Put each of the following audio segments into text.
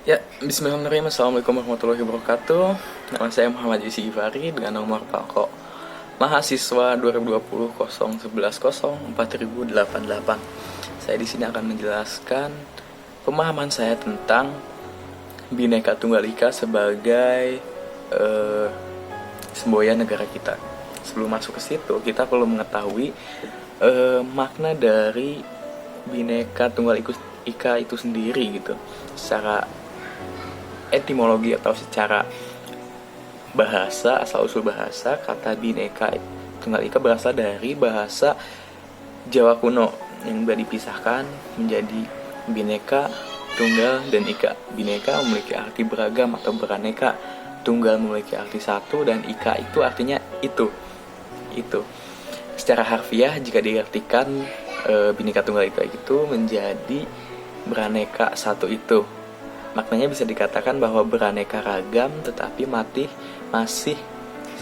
Ya, bismillahirrahmanirrahim. Assalamualaikum warahmatullahi wabarakatuh. Nama saya Muhammad Yusy Givari dengan nomor Palko Mahasiswa 2020 011 4088. Saya di sini akan menjelaskan pemahaman saya tentang Bhinneka Tunggal Ika sebagai semboyan negara kita. Sebelum masuk ke situ, kita perlu mengetahui makna dari Bhinneka Tunggal Ika itu sendiri gitu. Secara etimologi atau secara bahasa, asal usul bahasa, kata Bhinneka Tunggal Ika berasal dari bahasa Jawa kuno yang sudah dipisahkan menjadi Bhinneka, Tunggal, dan Ika. Bhinneka memiliki arti beragam atau beraneka, Tunggal memiliki arti satu, dan Ika itu artinya itu. Secara harfiah jika diartikan Bhinneka Tunggal Ika itu menjadi beraneka satu itu. Maknanya bisa dikatakan bahwa beraneka ragam tetapi masih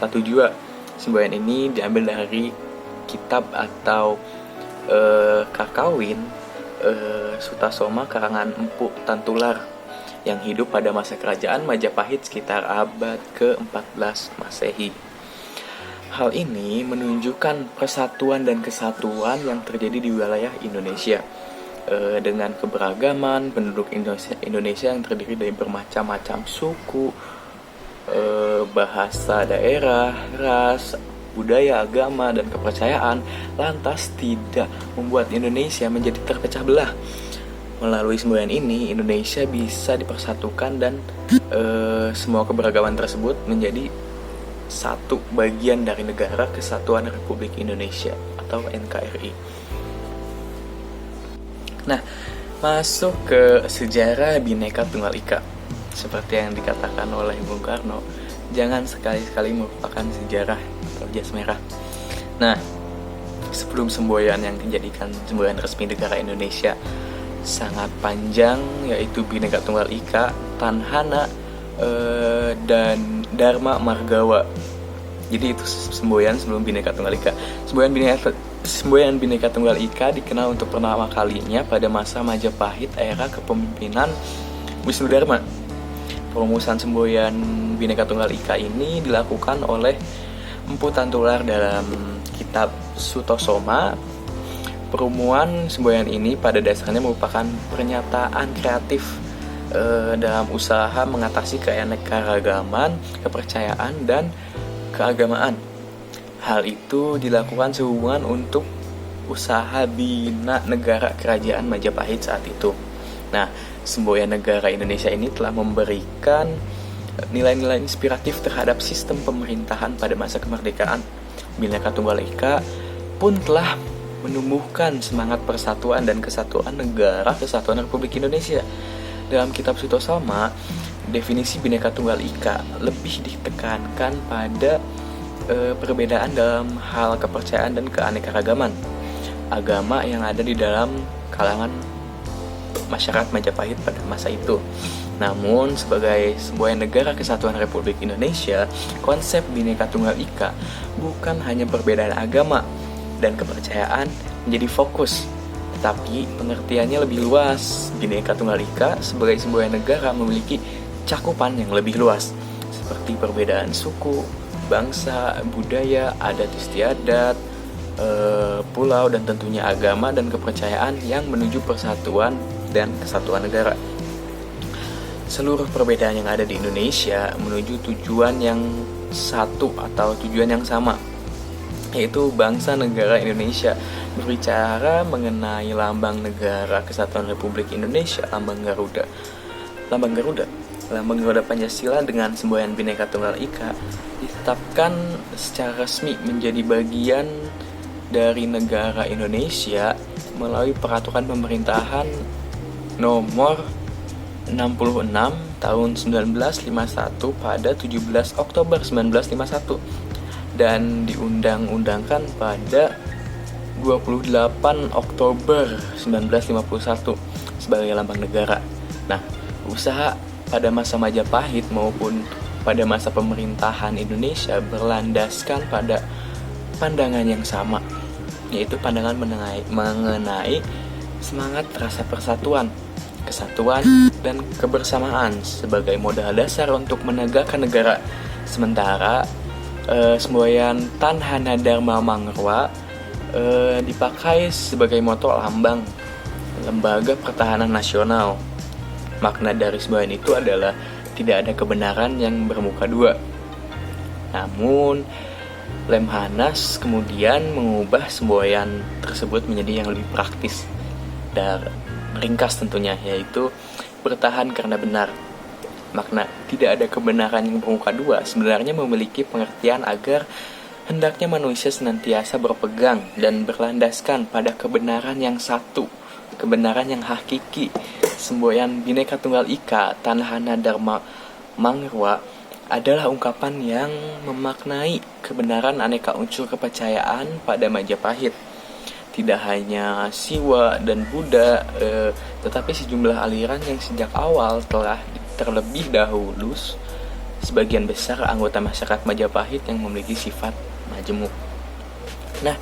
satu jua. Semboyan ini diambil dari kitab atau Kakawin Sutasoma karangan Empu Tantular yang hidup pada masa kerajaan Majapahit sekitar abad ke-14 Masehi. Hal ini menunjukkan persatuan dan kesatuan yang terjadi di wilayah Indonesia dengan keberagaman penduduk Indonesia yang terdiri dari bermacam-macam suku, bahasa daerah, ras, budaya, agama, dan kepercayaan, lantas tidak membuat Indonesia menjadi terpecah belah. Melalui semboyan ini, Indonesia bisa dipersatukan dan semua keberagaman tersebut menjadi satu bagian dari Negara Kesatuan Republik Indonesia atau NKRI. Nah, masuk ke sejarah Bhinneka Tunggal Ika. Seperti yang dikatakan oleh Bung Karno, jangan sekali-sekali merupakan sejarah atau jas merah. Nah, sebelum semboyan yang dijadikan semboyan resmi negara Indonesia sangat panjang, yaitu Bhinneka Tunggal Ika, Tanhana, dan Dharma Margawa. Jadi itu semboyan sebelum Bhinneka Tunggal Ika. Semboyan Bhinneka Tunggal Ika dikenal untuk pertama kalinya pada masa Majapahit era kepemimpinan Wisnu Dharma. Perumusan semboyan Bhinneka Tunggal Ika ini dilakukan oleh Empu Tantular dalam kitab Sutasoma. Perumuan semboyan ini pada dasarnya merupakan pernyataan kreatif dalam usaha mengatasi keanekaragaman, kepercayaan, dan keagamaan. Hal itu dilakukan sehubungan untuk usaha bina negara kerajaan Majapahit saat itu. Nah, semboyan negara Indonesia ini telah memberikan nilai-nilai inspiratif terhadap sistem pemerintahan pada masa kemerdekaan. Bhinneka Tunggal Ika pun telah menumbuhkan semangat persatuan dan kesatuan Negara Kesatuan Republik Indonesia. Dalam kitab Sutasoma, definisi Bhinneka Tunggal Ika lebih ditekankan pada perbedaan dalam hal kepercayaan dan keanekaragaman agama yang ada di dalam kalangan masyarakat Majapahit pada masa itu. Namun, sebagai sebuah negara kesatuan Republik Indonesia, konsep Bhinneka Tunggal Ika bukan hanya perbedaan agama dan kepercayaan menjadi fokus, tetapi pengertiannya lebih luas. Bhinneka Tunggal Ika sebagai sebuah negara memiliki cakupan yang lebih luas, seperti perbedaan suku, bangsa, budaya, adat istiadat, pulau, dan tentunya agama dan kepercayaan yang menuju persatuan dan kesatuan negara. Seluruh perbedaan yang ada di Indonesia menuju tujuan yang satu atau tujuan yang sama, yaitu bangsa negara Indonesia. Berbicara mengenai lambang negara Kesatuan Republik Indonesia, lambang Garuda Pancasila dengan semboyan Bhinneka Tunggal Ika ditetapkan secara resmi menjadi bagian dari negara Indonesia melalui peraturan pemerintahan nomor 66 tahun 1951 pada 17 Oktober 1951 dan diundang-undangkan pada 28 Oktober 1951 sebagai lambang negara. Nah, usaha pada masa Majapahit maupun pada masa pemerintahan Indonesia berlandaskan pada pandangan yang sama, yaitu pandangan mengenai semangat rasa persatuan kesatuan, dan kebersamaan sebagai modal dasar untuk menegakkan negara. Sementara semboyan Tanhana Dharma Mangruwa dipakai sebagai moto lambang lembaga pertahanan nasional. Makna dari semboyan itu adalah tidak ada kebenaran yang bermuka dua. Namun Lemhanas kemudian mengubah semboyan tersebut menjadi yang lebih praktis dan ringkas tentunya, yaitu bertahan karena benar. Makna tidak ada kebenaran yang bermuka dua sebenarnya memiliki pengertian agar hendaknya manusia senantiasa berpegang dan berlandaskan pada kebenaran yang satu, kebenaran yang hakiki. Semboyan Bhinneka Tunggal Ika Tanhana Dharma Mangruwa adalah ungkapan yang memaknai kebenaran aneka unsur kepercayaan pada Majapahit. Tidak hanya Siwa dan Buddha, tetapi sejumlah aliran yang sejak awal telah terlebih dahulu sebagian besar anggota masyarakat Majapahit yang memiliki sifat majemuk. Nah,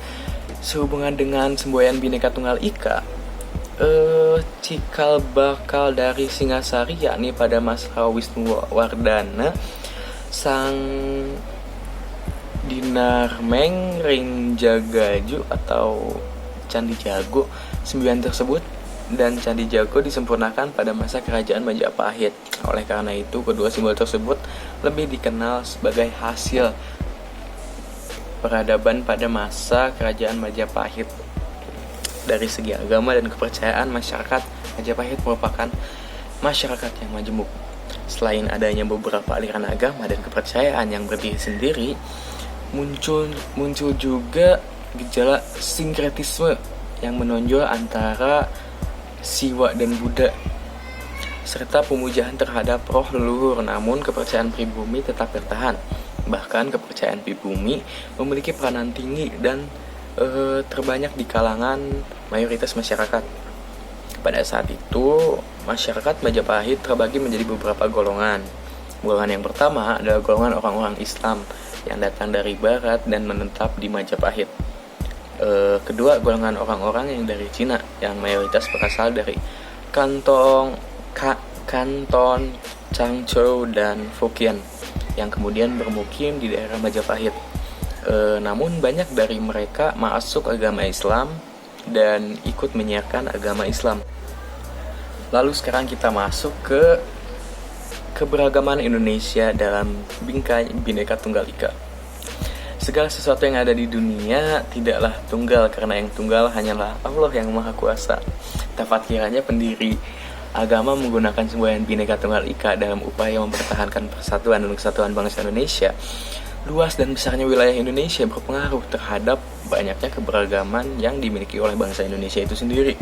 sehubungan dengan semboyan Bhinneka Tunggal Ika, cikal bakal dari Singasari yakni pada masa Wisnuwardana, Sang Dinarmeng Rinjagaju atau Candi Jago. Semboyan tersebut dan Candi Jago disempurnakan pada masa kerajaan Majapahit. Oleh karena itu, kedua simbol tersebut lebih dikenal sebagai hasil peradaban pada masa kerajaan Majapahit. Dari segi agama dan kepercayaan, masyarakat Majapahit merupakan masyarakat yang majemuk. Selain adanya beberapa aliran agama dan kepercayaan yang berdiri sendiri, muncul juga gejala sinkretisme yang menonjol antara Siwa dan Buddha, serta pemujaan terhadap roh leluhur. Namun kepercayaan pribumi tetap bertahan. Bahkan kepercayaan pribumi memiliki peranan tinggi dan terbanyak di kalangan mayoritas masyarakat. Pada saat itu, masyarakat Majapahit terbagi menjadi beberapa golongan. Golongan yang pertama adalah golongan orang-orang Islam yang datang dari barat dan menetap di Majapahit. Kedua, golongan orang-orang yang dari Cina yang mayoritas berasal dari Kanton, Changzhou, dan Fukien yang kemudian bermukim di daerah Majapahit. Namun banyak dari mereka masuk agama Islam dan ikut menyiarkan agama Islam. Lalu sekarang kita masuk ke keberagaman Indonesia dalam bingkai Bhinneka Tunggal Ika. Segala sesuatu yang ada di dunia tidaklah tunggal, karena yang tunggal hanyalah Allah yang Maha Kuasa. Tepat kiranya pendiri agama menggunakan semboyan Bhinneka Tunggal Ika dalam upaya mempertahankan persatuan dan kesatuan bangsa Indonesia. Luas dan besarnya wilayah Indonesia berpengaruh terhadap banyaknya keberagaman yang dimiliki oleh bangsa Indonesia itu sendiri.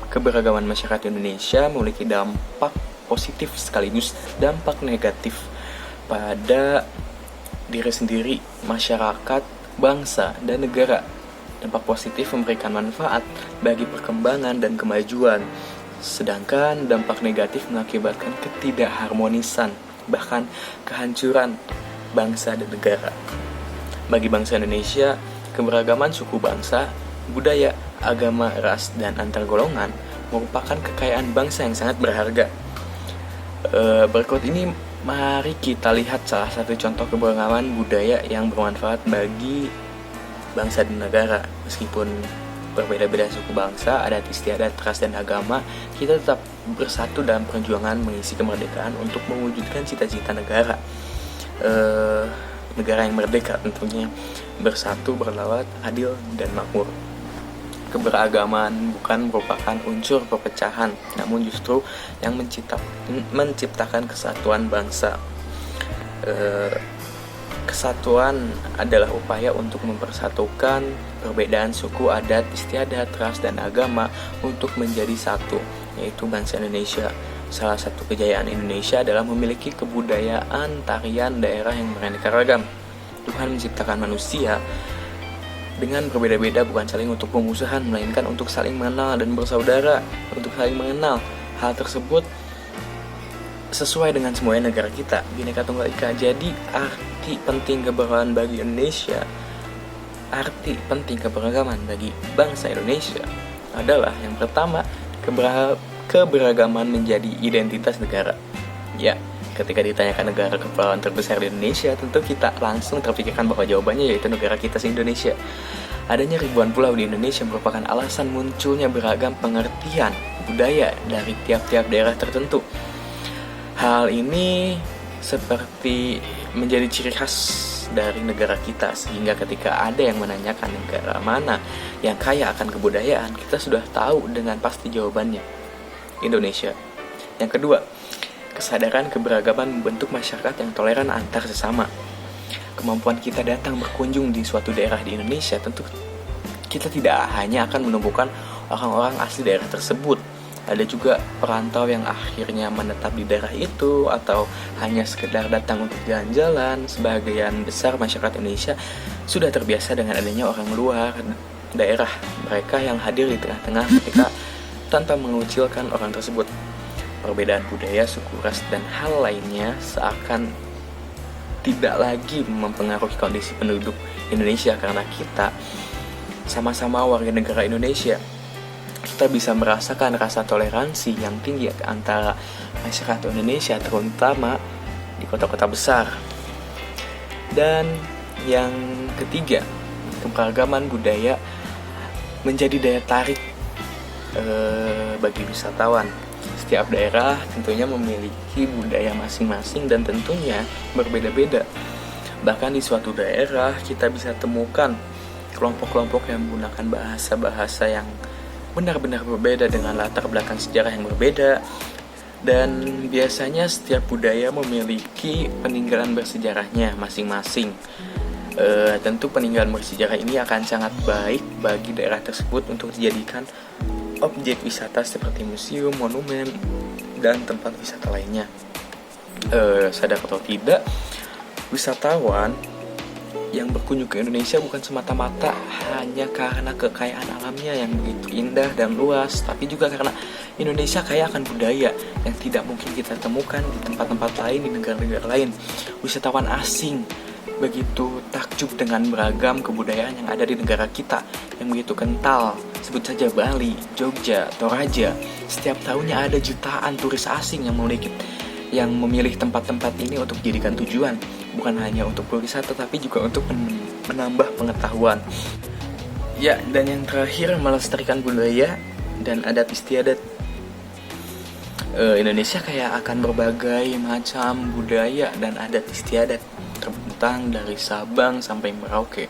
Keberagaman masyarakat Indonesia memiliki dampak positif sekaligus dampak negatif pada diri sendiri, masyarakat, bangsa, dan negara. Dampak positif memberikan manfaat bagi perkembangan dan kemajuan, sedangkan dampak negatif mengakibatkan ketidakharmonisan, bahkan kehancuran bangsa dan negara. Bagi bangsa Indonesia, keberagaman suku bangsa, budaya, agama, ras, dan antar golongan merupakan kekayaan bangsa yang sangat berharga. Berikut ini mari kita lihat salah satu contoh keberagaman budaya yang bermanfaat bagi bangsa dan negara. Meskipun berbeda-beda suku bangsa, adat istiadat, ras, dan agama, kita tetap bersatu dalam perjuangan mengisi kemerdekaan untuk mewujudkan cita-cita negara. Negara yang merdeka tentunya, bersatu, berlawat, adil, dan makmur. Keberagaman bukan merupakan unsur perpecahan, namun justru yang menciptakan kesatuan bangsa. Kesatuan adalah upaya untuk mempersatukan perbedaan suku, adat, istiadat, ras, dan agama untuk menjadi satu, yaitu bangsa Indonesia. Salah satu kejayaan Indonesia adalah memiliki kebudayaan tarian daerah yang beraneka ragam. Tuhan menciptakan manusia dengan berbeda-beda, bukan saling untuk pemusuhan, melainkan untuk saling mengenal dan bersaudara, untuk saling mengenal. Hal tersebut sesuai dengan semboyan negara kita, Bhinneka Tunggal Ika. Jadi arti penting keberagaman bagi Indonesia, arti penting keberagaman bagi bangsa Indonesia adalah yang pertama, keberagaman menjadi identitas negara. Ya, ketika ditanyakan negara kepulauan terbesar di Indonesia, tentu kita langsung terpikirkan bahwa jawabannya yaitu negara kita se-Indonesia. Adanya ribuan pulau di Indonesia merupakan alasan munculnya beragam pengertian budaya dari tiap-tiap daerah tertentu. Hal ini seperti menjadi ciri khas dari negara kita, sehingga ketika ada yang menanyakan negara mana yang kaya akan kebudayaan, kita sudah tahu dengan pasti jawabannya, Indonesia. Yang kedua, kesadaran keberagaman membentuk masyarakat yang toleran antar sesama. Kemampuan kita datang berkunjung di suatu daerah di Indonesia, tentu kita tidak hanya akan menemukan orang-orang asli daerah tersebut. Ada juga perantau yang akhirnya menetap di daerah itu atau hanya sekedar datang untuk jalan-jalan. Sebagian besar masyarakat Indonesia sudah terbiasa dengan adanya orang luar daerah mereka yang hadir di tengah-tengah mereka tanpa mengucilkan orang tersebut. Perbedaan budaya, suku, ras, dan hal lainnya seakan tidak lagi mempengaruhi kondisi penduduk Indonesia karena kita sama-sama warga negara Indonesia. Kita bisa merasakan rasa toleransi yang tinggi antara masyarakat Indonesia, terutama di kota-kota besar. Dan yang ketiga, keberagaman budaya menjadi daya tarik bagi wisatawan. Setiap daerah tentunya memiliki budaya masing-masing dan tentunya berbeda-beda. Bahkan di suatu daerah kita bisa temukan kelompok-kelompok yang menggunakan bahasa-bahasa yang benar-benar berbeda dengan latar belakang sejarah yang berbeda. Dan biasanya setiap budaya memiliki peninggalan bersejarahnya masing-masing. Tentu peninggalan bersejarah ini akan sangat baik bagi daerah tersebut untuk dijadikan objek wisata seperti museum, monumen, dan tempat wisata lainnya. Sadar atau tidak, wisatawan yang berkunjung ke Indonesia bukan semata-mata hanya karena kekayaan alamnya yang begitu indah dan luas, tapi juga karena Indonesia kaya akan budaya yang tidak mungkin kita temukan di tempat-tempat lain, di negara-negara lain. Wisatawan asing begitu takjub dengan beragam kebudayaan yang ada di negara kita yang begitu kental. Sebut saja Bali, Jogja, Toraja. Setiap tahunnya ada jutaan turis asing yang memilih tempat-tempat ini untuk dijadikan tujuan, bukan hanya untuk berwisata tapi juga untuk menambah pengetahuan. Ya, dan yang terakhir, melestarikan budaya dan adat istiadat. Indonesia kaya akan berbagai macam budaya dan adat istiadat, terbentang dari Sabang sampai Merauke.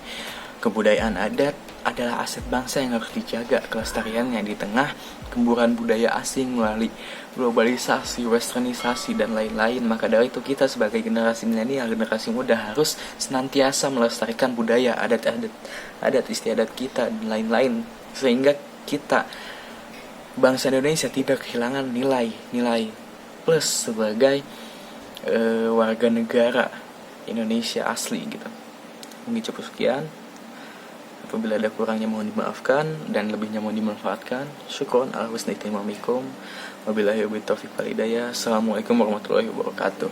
Kebudayaan adat adalah aset bangsa yang harus dijaga kelestariannya di tengah gemburan budaya asing melalui globalisasi, westernisasi, dan lain-lain. Maka dari itu kita sebagai generasi milenial, generasi muda harus senantiasa melestarikan budaya, adat istiadat kita, dan lain-lain. Sehingga kita, bangsa Indonesia, tidak kehilangan nilai plus sebagai warga negara Indonesia asli gitu. Mungkin cukup sekian. Apabila ada kurangnya mohon dimaafkan dan lebihnya mohon dimanfaatkan. Syukron ala husni ihtimamikum. Wabillahi taufiq wal hidayah. Assalamualaikum warahmatullahi wabarakatuh.